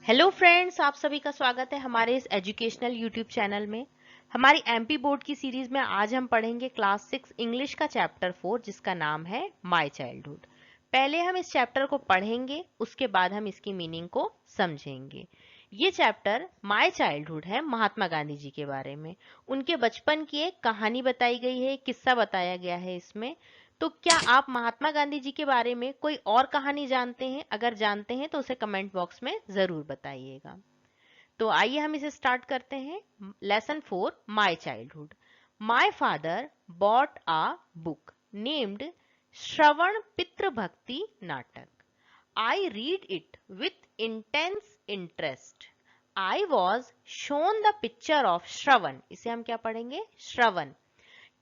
Hello friends, आप सभी का स्वागत है हमारे इस एजुकेशनल यूट्यूब चैनल में। हमारी एमपी बोर्ड की सीरीज में आज हम पढ़ेंगे क्लास 6 इंग्लिश का चैप्टर 4 जिसका नाम है माय चाइल्डहुड। पहले हम इस चैप्टर को पढ़ेंगे, उसके बाद हम इसकी मीनिंग को समझेंगे। ये चैप्टर माय चाइल्डहुड है, महात्मा गांधी जी के बारे में। उनके बचपन की एक कहानी बताई गई है, किस्सा बताया गया है इसमें। तो क्या आप महात्मा गांधी जी के बारे में कोई और कहानी जानते हैं? अगर जानते हैं तो उसे कमेंट बॉक्स में जरूर बताइएगा। तो आइए हम इसे स्टार्ट करते हैं। Lesson 4, my childhood. My father bought a book named Shravan Pitru Bhakti Natak. I read it with intense interest. I was shown the picture of Shravan, इसे हम क्या पढ़ेंगे? श्रवण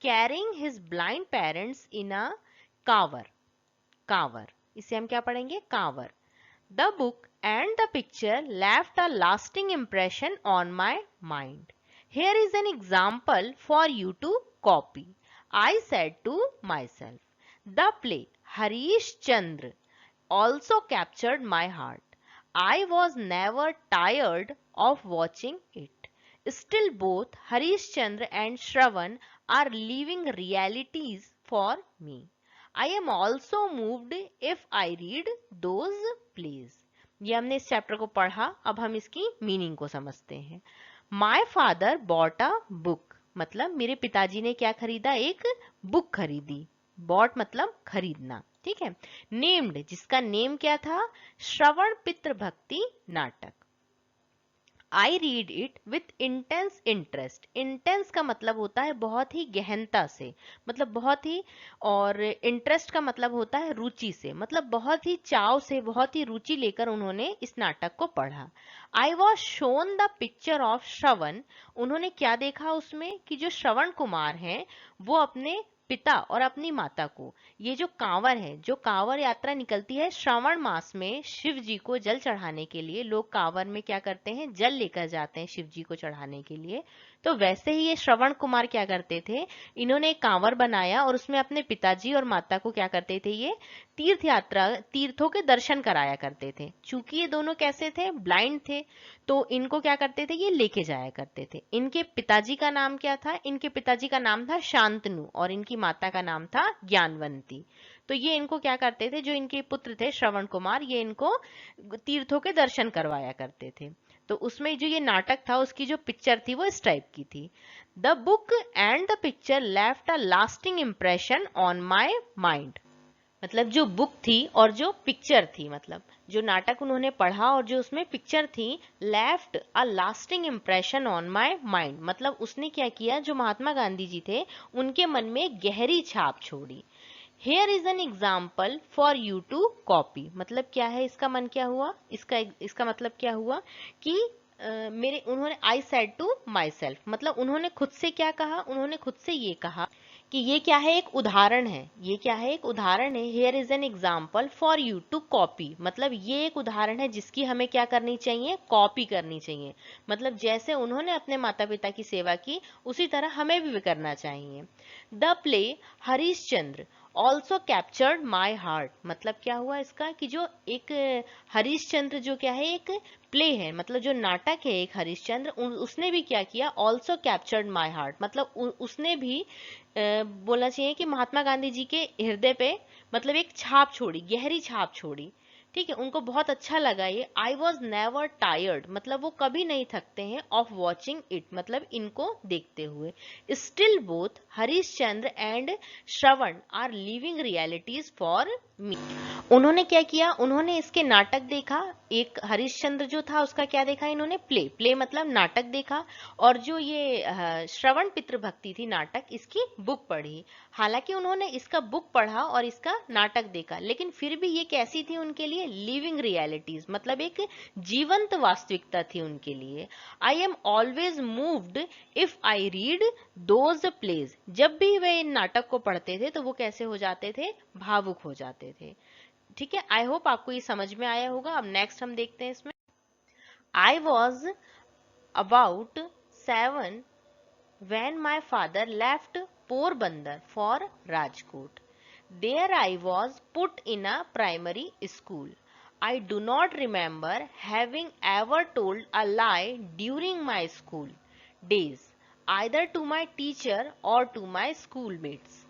carrying his blind parents in a cover. Cover, इसे हम क्या पढ़ेंगे? Kanwar. The book and the picture left a lasting impression on my mind. Here is an example for you to copy. I said to myself. The play Harish Chandra also captured my heart. I was never tired of watching it. Still, both Harish Chandra and Shravan are living realities for me. I am also moved if I read those plays. ये हमने इस chapter को पढ़ा, अब हम इसकी meaning को समझते हैं। My father bought a book, मतलब मेरे पिताजी ने क्या खरीदा? एक बुक खरीदी। बॉट मतलब खरीदना, ठीक है। नेम्ड, जिसका नेम क्या था? श्रवण Pitru Bhakti Natak. I read it with intense interest. Intense का मतलब होता है बहुत ही गहनता से, मतलब बहुत ही, और इंटरेस्ट का मतलब होता है रुचि से, मतलब बहुत ही चाव से, बहुत ही रुचि लेकर उन्होंने इस नाटक को पढ़ा। I was shown the picture of Shravan. उन्होंने क्या देखा उसमें? कि जो श्रवण कुमार हैं वो अपने पिता और अपनी माता को, ये जो कांवर है, जो कांवर यात्रा निकलती है श्रावण मास में शिव जी को जल चढ़ाने के लिए, लोग कांवर में क्या करते हैं? जल लेकर जाते हैं शिव जी को चढ़ाने के लिए। तो वैसे ही ये श्रवण कुमार क्या करते थे? इन्होंने एक कांवर बनाया और उसमें अपने पिताजी और माता को क्या करते थे? ये तीर्थ यात्रा, तीर्थों के दर्शन कराया करते थे। चूंकि ये दोनों कैसे थे? ब्लाइंड थे, तो इनको क्या करते थे? ये लेके जाया करते थे। इनके पिताजी का नाम क्या था? इनके पिताजी का नाम था शांतनु और इनकी माता का नाम था ज्ञानवंती। तो ये इनको क्या करते थे? जो इनके पुत्र थे श्रवण कुमार, ये इनको तीर्थों के दर्शन करवाया करते थे। तो उसमें जो ये नाटक था उसकी जो पिक्चर थी वो इस टाइप की थी। The book and the picture left a lasting impression on my mind. मतलब जो बुक थी और जो पिक्चर थी, मतलब जो नाटक उन्होंने पढ़ा और जो उसमें पिक्चर थी, left a lasting impression on my mind, मतलब उसने क्या किया? जो महात्मा गांधी जी थे उनके मन में गहरी छाप छोड़ी। Here is an example for you to copy, मतलब क्या है? इसका मन क्या हुआ? इसका मतलब क्या हुआ? कि मेरे, उन्होंने I said to myself, मतलब उन्होंने खुद से क्या कहा? उन्होंने खुद से ये कहा कि ये क्या है? एक उदाहरण है। ये क्या है? एक उदाहरण है। Here is an example for you to copy, मतलब ये एक उदाहरण है जिसकी हमें क्या करनी चाहिए? कॉपी करनी चाहिए। मतलब जैसे उन्होंने अपने माता पिता की सेवा की उसी तरह हमें भी करना चाहिए। The play Harish Chandra also captured my heart, मतलब क्या हुआ इसका? कि जो एक हरीश चंद्र जो क्या है? एक प्ले है, मतलब जो नाटक है एक हरिश्चंद्र, उसने भी क्या किया? ऑल्सो कैप्चर्ड माई हार्ट, मतलब उसने भी बोलना चाहिए कि महात्मा गांधी जी के हृदय पे मतलब एक छाप छोड़ी, गहरी छाप छोड़ी। ठीक है, उनको बहुत अच्छा लगा ये। आई वॉज नेवर टायर्ड, मतलब वो कभी नहीं थकते हैं, ऑफ वॉचिंग इट, मतलब इनको देखते हुए। Still both Harish Chandra and Shravan are living realities for me. उन्होंने क्या किया? उन्होंने इसके नाटक देखा। एक हरिश्चंद्र जो था उसका क्या देखा इन्होंने? प्ले। प्ले मतलब नाटक देखा। और जो ये श्रवण पितृभक्ति थी नाटक, इसकी बुक पढ़ी। हालांकि उन्होंने इसका बुक पढ़ा और इसका नाटक देखा, लेकिन फिर भी ये कैसी थी उनके लिए? लिविंग रियलिटीज, मतलब एक जीवंत वास्तविकता थी उनके लिए। I am always moved if I read those plays, जब भी वे इन नाटक को पढ़ते थे तो वो कैसे हो जाते थे? भावुक हो जाते थे। ठीक है, आई होप आपको ये समझ में आया होगा। अब नेक्स्ट हम देखते हैं इसमें। I was about 7 when my father left Porbandar for Rajkot. There I was put in a primary school. I do not remember having ever told a lie during my school days, either to my teacher or to my schoolmates.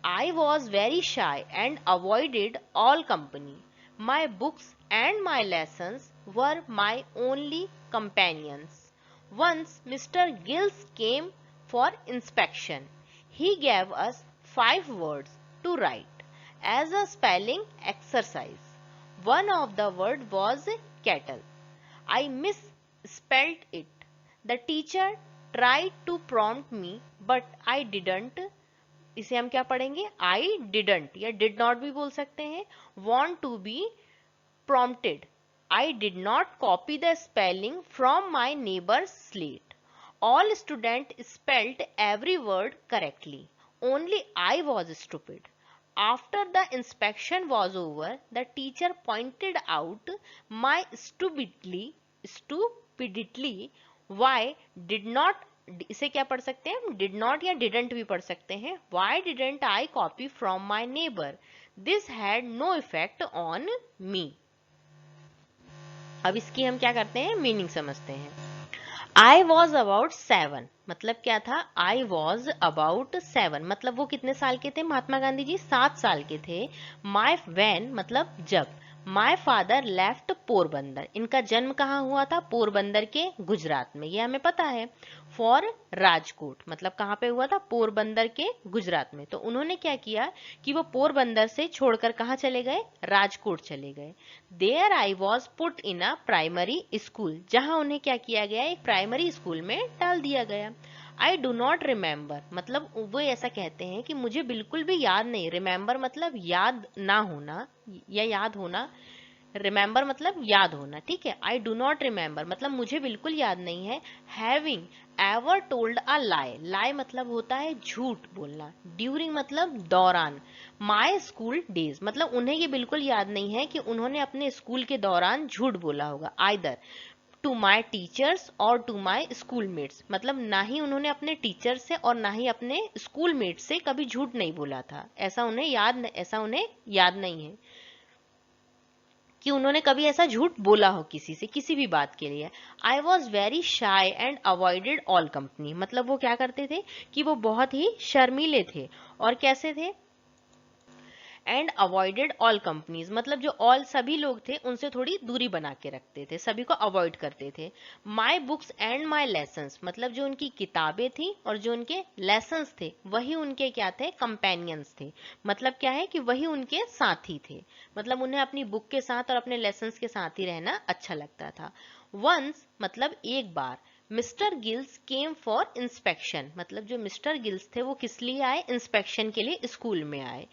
I was very shy and avoided all company. My books and my lessons were my only companions. Once Mr. Gills came for inspection. He gave us 5 words to write as a spelling exercise. One of the word was kettle. I misspelled it. The teacher tried to prompt me, but I didn't. इसे हम क्या पढ़ेंगे? I didn't या did not भी बोल सकते हैं. Want to be prompted. I did not copy the spelling from my neighbor's slate. All students spelled every word correctly. Only I was stupid. After the inspection was over, the teacher pointed out my stupidity. Why did not, इसे क्या पढ़ सकते हैं हम? Did not या didn't भी पढ़ सकते हैं. Why didn't I copy from my neighbor? This had no effect on me. अब इसकी हम क्या करते हैं? मीनिंग समझते हैं. I was about 7 मतलब क्या था? I was about 7 मतलब वो कितने साल के थे? महात्मा गांधी जी 7 साल के थे. My when मतलब जब. My father left Porbandar. इनका जन्म कहाँ हुआ था? पोरबंदर के गुजरात में, ये हमें पता है. For राजकोट मतलब कहाँ पे हुआ था? पोरबंदर के गुजरात में. तो उन्होंने क्या किया कि वो पोरबंदर से छोड़कर कहाँ चले गए? राजकोट चले गए. There I was put in a primary school. जहाँ उन्हें क्या किया गया? एक प्राइमरी स्कूल में डाल दिया गया. I do not remember मतलब वो ऐसा कहते हैं कि मुझे बिल्कुल भी याद नहीं. रिमेंबर मतलब याद ना होना या याद होना. रिमेंबर मतलब याद होना. ठीक है. आई डू नॉट रिमेंबर मतलब मुझे बिल्कुल याद नहीं है. हैविंग एवर टोल्ड अ लाई. लाई मतलब होता है झूठ बोलना. ड्यूरिंग मतलब दौरान. माई स्कूल डेज मतलब उन्हें ये बिल्कुल याद नहीं है कि उन्होंने अपने स्कूल के दौरान झूठ बोला होगा. आइदर टू माई टीचर्स और टू माई स्कूलमेट्स मतलब ना ही उन्होंने अपने टीचर से और ना ही अपने स्कूलमेट से कभी झूठ नहीं बोला था. ऐसा उन्हें याद नहीं है कि उन्होंने कभी ऐसा झूठ बोला हो किसी से किसी भी बात के लिए. I was very shy and avoided all company मतलब वो क्या करते थे कि वो बहुत ही शर्मीले थे. और कैसे थे? एंड अवॉइडेड ऑल कंपनीज मतलब जो ऑल सभी लोग थे उनसे थोड़ी दूरी बना के रखते थे, सभी को अवॉइड करते थे. My books and my lessons मतलब जो उनकी किताबें थी और जो उनके लेसन्स थे वही उनके क्या थे? कंपेनियंस थे. मतलब क्या है कि वही उनके साथी थे. मतलब उन्हें अपनी बुक के साथ और अपने लेसन्स के साथ ही रहना अच्छा लगता था. वंस मतलब एक बार. Mr Giles came for inspection मतलब जो मिस्टर गिल्स थे वो किस लिए आए? इंस्पेक्शन के लिए स्कूल में आए.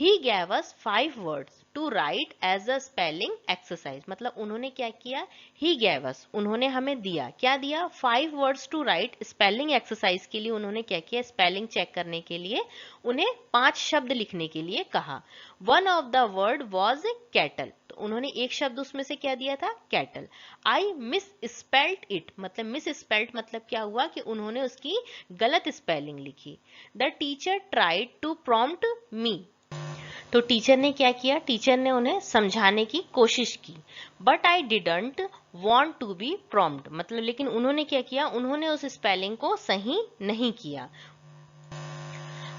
ही gave us 5 words to write as a spelling exercise मतलब उन्होंने क्या किया? He gave us उन्होंने हमें दिया. क्या दिया? 5 words to write spelling exercise के लिए उन्होंने क्या किया? स्पेलिंग चेक करने के लिए उन्हें 5 शब्द लिखने के लिए कहा. One of the word was kettle तो उन्होंने एक शब्द उसमें से क्या दिया था? kettle. I misspelled it मतलब misspelled मतलब क्या हुआ कि उन्होंने उसकी गलत स्पेलिंग लिखी. The teacher tried to prompt me तो टीचर ने क्या किया? टीचर ने उन्हें समझाने की कोशिश की. But I didn't want to be prompt मतलब लेकिन उन्होंने क्या किया? उन्होंने उस स्पेलिंग को सही नहीं किया.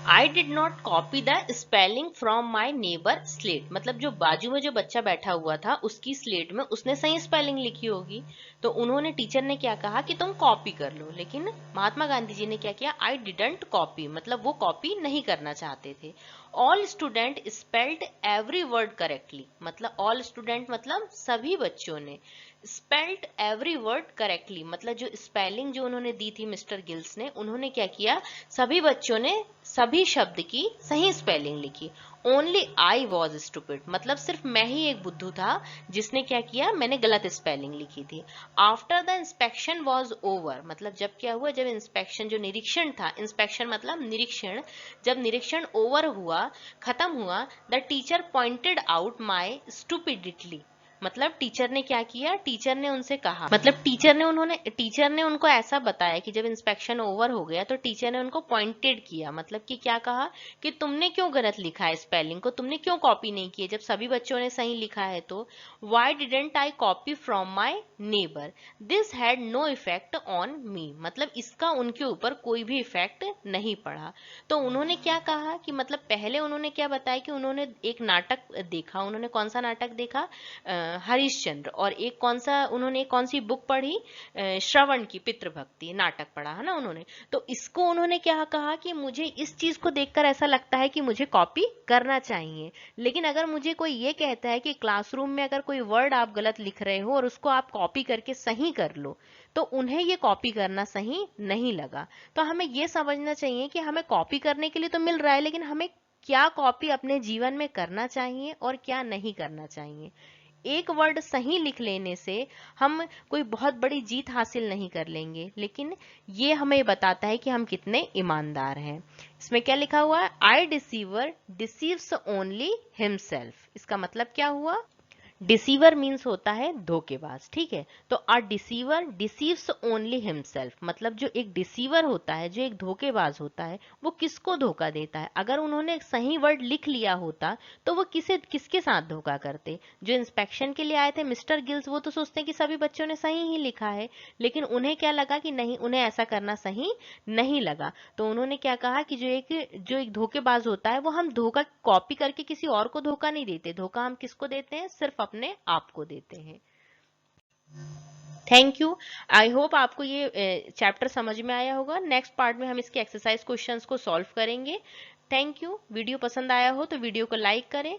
I did not copy the spelling from my neighbour slate मतलब जो बाजू में जो बच्चा बैठा हुआ था उसकी स्लेट में उसने सही स्पेलिंग लिखी होगी. तो उन्होंने टीचर ने क्या कहा कि तुम कॉपी कर लो. लेकिन महात्मा गांधी जी ने क्या किया? आई डिडंट कॉपी मतलब वो कॉपी नहीं करना चाहते थे. All student spelled every word correctly मतलब ऑल स्टूडेंट मतलब सभी बच्चों ने स्पेल्ड एवरी वर्ड करेक्टली मतलब जो स्पेलिंग जो उन्होंने दी थी मिस्टर गिल्स ने उन्होंने क्या किया? सभी बच्चों ने सभी शब्द की सही स्पेलिंग लिखी. ओनली आई वॉज स्टूपिड मतलब सिर्फ मैं ही एक बुद्धू था जिसने क्या किया? मैंने गलत स्पेलिंग लिखी थी. After the inspection was over मतलब जब क्या हुआ? जब इंस्पेक्शन जो निरीक्षण था, इंस्पेक्शन मतलब निरीक्षण, जब निरीक्षण ओवर हुआ खत्म हुआ. The teacher pointed out my stupidity मतलब टीचर ने क्या किया, टीचर ने उनसे कहा, मतलब टीचर ने उनको ऐसा बताया कि जब इंस्पेक्शन ओवर हो गया तो टीचर ने उनको पॉइंटेड किया, मतलब कि क्या कहा कि तुमने क्यों गलत लिखा है स्पेलिंग को, तुमने क्यों कॉपी नहीं की है जब सभी बच्चों ने सही लिखा है। तो why didn't I copy from my neighbour, this had no effect on me, मतलब इसका उनके ऊपर कोई भी इफेक्ट नहीं पड़ा। तो उन्होंने क्या कहा कि मतलब पहले उन्होंने क्या बताया कि उन्होंने एक नाटक देखा, उन्होंने कौन सा नाटक देखा, हरिश्चंद्र, और एक कौन सा, उन्होंने कौन सी बुक पढ़ी, श्रवण की पितृभक्ति नाटक पढ़ा है ना उन्होंने। तो इसको उन्होंने क्या कहा कि मुझे इस चीज को देखकर ऐसा लगता है कि मुझे कॉपी करना चाहिए, लेकिन अगर मुझे कोई ये कहता है कि क्लासरूम में अगर कोई वर्ड आप गलत लिख रहे हो और उसको आप कॉपी करके सही कर लो, तो उन्हें ये कॉपी करना सही नहीं लगा। तो हमें ये समझना चाहिए कि हमें कॉपी करने के लिए तो मिल रहा है, लेकिन हमें क्या कॉपी अपने जीवन में करना चाहिए और क्या नहीं करना चाहिए। एक वर्ड सही लिख लेने से हम कोई बहुत बड़ी जीत हासिल नहीं कर लेंगे, लेकिन ये हमें बताता है कि हम कितने ईमानदार हैं। इसमें क्या लिखा हुआ है, आई डिसीवर डिसीव्स ओनली हिमसेल्फ, इसका मतलब क्या हुआ, डिसीवर मीन्स होता है धोखेबाज, ठीक है। तो अ डिसीवर डिसीव्स ओनली हिमसेल्फ, मतलब जो एक डिसीवर होता है, जो एक धोखेबाज होता है, वो किसको धोखा देता है। अगर उन्होंने एक सही वर्ड लिख लिया होता तो वो किसके साथ धोखा करते। जो इंस्पेक्शन के लिए आए थे मिस्टर गिल्स, वो तो सोचते हैं कि सभी बच्चों ने सही ही लिखा है, लेकिन उन्हें क्या लगा कि नहीं, उन्हें ऐसा करना सही नहीं लगा। तो उन्होंने क्या कहा कि जो एक धोखेबाज होता है, वो हम धोखा कॉपी करके किसी और को धोखा नहीं देते, धोखा हम किसको देते हैं, सिर्फ अपने आप को देते हैं। Thank you. आई होप आपको ये चैप्टर समझ में आया होगा। नेक्स्ट पार्ट में हम इसके एक्सरसाइज क्वेश्चंस को सॉल्व करेंगे। Thank you. वीडियो पसंद आया हो तो वीडियो को लाइक करें,